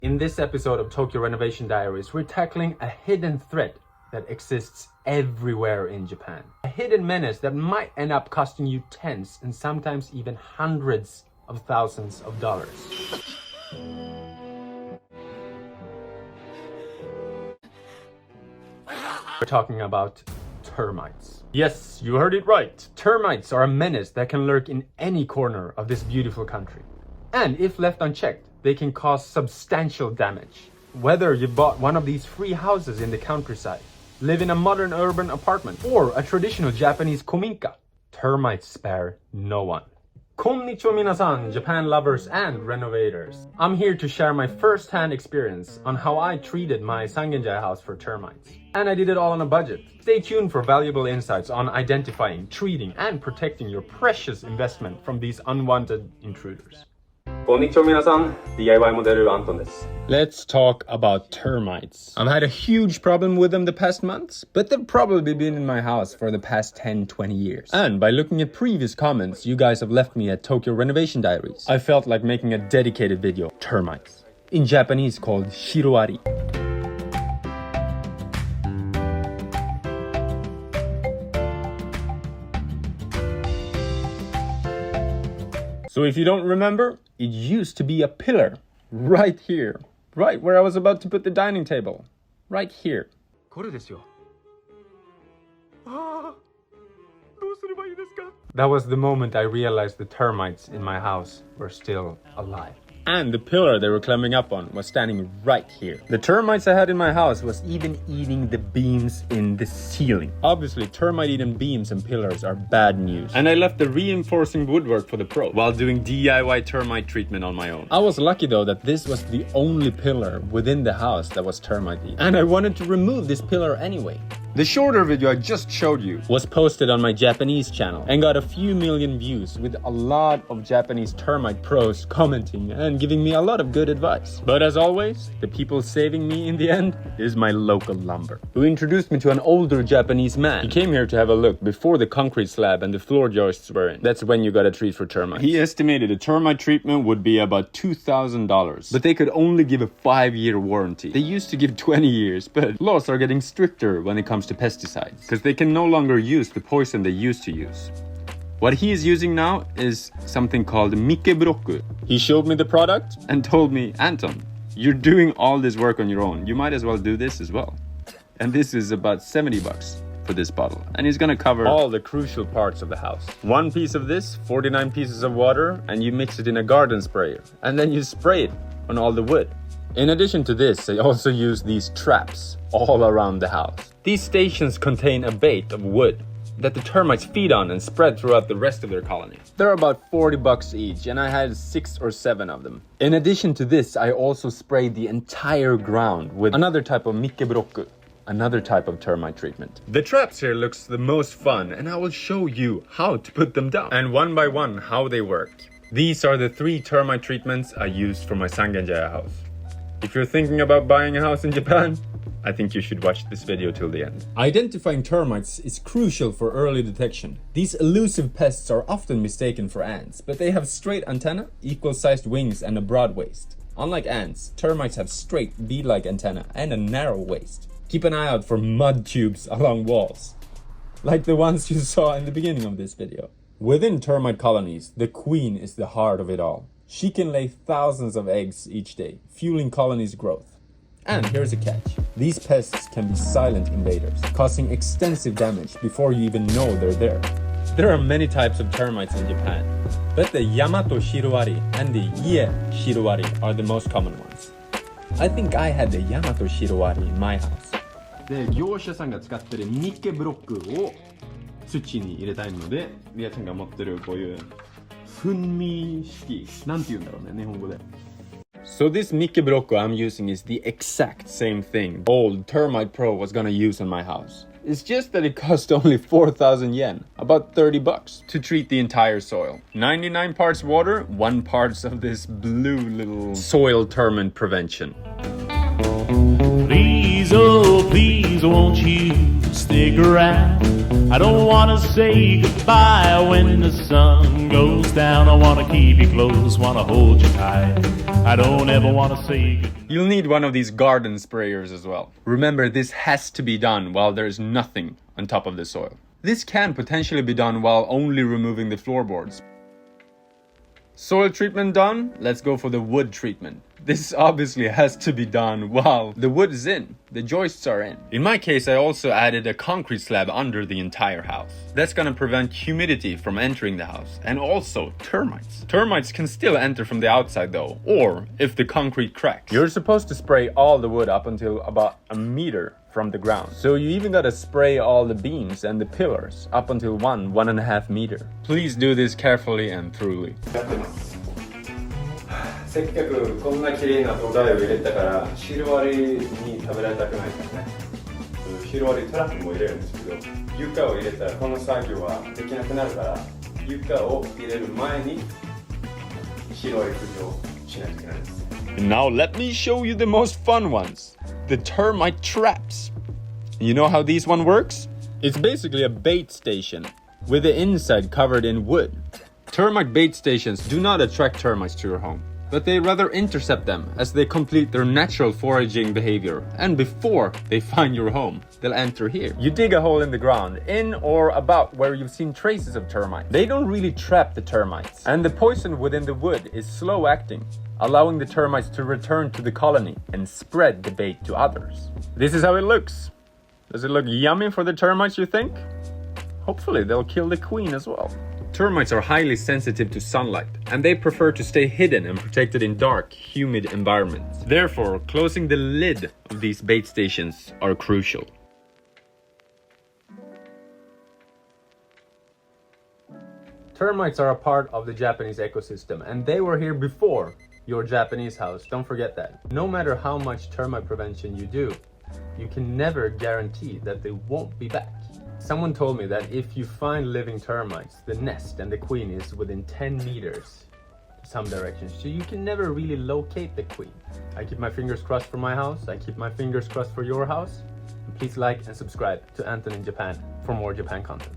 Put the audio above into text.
In this episode of Tokyo Renovation Diaries, we're tackling a hidden threat that exists everywhere in Japan. A hidden menace that might end up costing you tens and sometimes even hundreds of thousands of dollars. We're talking about termites. Yes, you heard it right. Termites are a menace that can lurk in any corner of this beautiful country. And if left unchecked, they can cause substantial damage. Whether you bought one of these free houses in the countryside, live in a modern urban apartment, or a traditional Japanese kominka, termites spare no one. Konnichiwa minasan, Japan lovers and renovators. I'm here to share my first-hand experience on how I treated my Sangenjaya house for termites. And I did it all on a budget. Stay tuned for valuable insights on identifying, treating, and protecting your precious investment from these unwanted intruders. Konnichiwa minasan, DIY modeler Anton desu. Let's talk about termites. I've had a huge problem with them the past months, but they've probably been in my house for the past 10-20 years. And by looking at previous comments you guys have left me at Tokyo Renovation Diaries, I felt like making a dedicated video. Termites. In Japanese called shiroari. So if you don't remember, it used to be a pillar right here, right where I was about to put the dining table, right here. That was the moment I realized the termites in my house were still alive. And the pillar they were climbing up on was standing right here. The termites I had in my house was even eating the beams in the ceiling. Obviously, termite-eaten beams and pillars are bad news. And I left the reinforcing woodwork for the pro while doing DIY termite treatment on my own. I was lucky though that this was the only pillar within the house that was termite-eaten. And I wanted to remove this pillar anyway. The shorter video I just showed you was posted on my Japanese channel and got a few million views with a lot of Japanese termite pros commenting and giving me a lot of good advice. But as always, the people saving me in the end is my local lumber, who introduced me to an older Japanese man. He came here to have a look before the concrete slab and the floor joists were in. That's when you got a treat for termites. He estimated a termite treatment would be about $2,000, but they could only give a 5-year warranty. They used to give 20 years, but laws are getting stricter when it comes to pesticides, because they can no longer use the poison they used to use. What he is using now is something called mikebroku. He showed me the product and told me, Anton, you're doing all this work on your own. You might as well do this as well. And this is about $70 for this bottle. And he's gonna cover all the crucial parts of the house. One piece of this, 49 pieces of water, and you mix it in a garden sprayer. And then you spray it on all the wood. In addition to this, I also use these traps all around the house. These stations contain a bait of wood that the termites feed on and spread throughout the rest of their colony. They're about $40 each, and I had 6 or 7 of them. In addition to this, I also sprayed the entire ground with another type of mikebroku, another type of termite treatment. The traps here looks the most fun, and I will show you how to put them down, and one by one how they work. These are the 3 termite treatments I used for my Sangenjaya house. If you're thinking about buying a house in Japan, I think you should watch this video till the end. Identifying termites is crucial for early detection. These elusive pests are often mistaken for ants, but they have straight antennae, equal-sized wings, and a broad waist. Unlike ants, termites have straight bead-like antennae and a narrow waist. Keep an eye out for mud tubes along walls, like the ones you saw in the beginning of this video. Within termite colonies, the queen is the heart of it all. She can lay thousands of eggs each day, fueling colonies' growth. And here's a catch. These pests can be silent invaders, causing extensive damage before you even know they're there. There are many types of termites in Japan, but the Yamato shiroari and the Ie shiroari are the most common ones. I think I had the Yamato shiroari in my house. で、業者さんが使ってるミケブロックを土に入れたいので、リアちゃんが持ってるこういう粉味式、なんて言うんだろうね、日本語で。So this mikebroku I'm using is the exact same thing old Termite Pro was gonna use on my house. It's just that it cost only 4,000 yen, about $30, to treat the entire soil. 99 parts water, 1 parts of this blue little soil termite prevention. Please, oh please, won't you stick around. I don't wanna say goodbye when the sun goes down. I wanna keep you close, wanna hold you tight. I don't ever wanna say goodbye. You'll need one of these garden sprayers as well. Remember, this has to be done while there's nothing on top of the soil. This can potentially be done while only removing the floorboards. Soil treatment done, let's go for the wood treatment. This obviously has to be done while the wood is in, the joists are in. In my case, I also added a concrete slab under the entire house. That's gonna prevent humidity from entering the house, and also termites. Termites can still enter from the outside though, or if the concrete cracks. You're supposed to spray all the wood up until about a meter from the ground. So you even gotta spray all the beams and the pillars up until 1.5 meters. Please do this carefully and thoroughly. せっかくこんな綺麗な土台を入れたからシロアリに食べられたくないからね。シロアリトラップも入れるんですけど、床を入れたらこの作業はできなくなるから床を入れる前にシロアリ駆除しないといけないんです。 Now let me show you the most fun ones. The termite traps. You know how this one works? It's basically a bait station with the inside covered in wood. Termite bait stations do not attract termites to your home, but they rather intercept them as they complete their natural foraging behavior, and before they find your home, they'll enter here. You dig a hole in the ground, in or about where you've seen traces of termites. They don't really trap the termites, and the poison within the wood is slow acting, allowing the termites to return to the colony and spread the bait to others. This is how it looks. Does it look yummy for the termites, you think? Hopefully they'll kill the queen as well. Termites are highly sensitive to sunlight, and they prefer to stay hidden and protected in dark, humid environments. Therefore, closing the lid of these bait stations are crucial. Termites are a part of the Japanese ecosystem, and they were here before your Japanese house. Don't forget that. No matter how much termite prevention you do, you can never guarantee that they won't be back. Someone told me that if you find living termites, the nest and the queen is within 10 meters in some directions, so you can never really locate the queen. I keep my fingers crossed for my house. I keep my fingers crossed for your house. And please like and subscribe to Anton in Japan for more Japan content.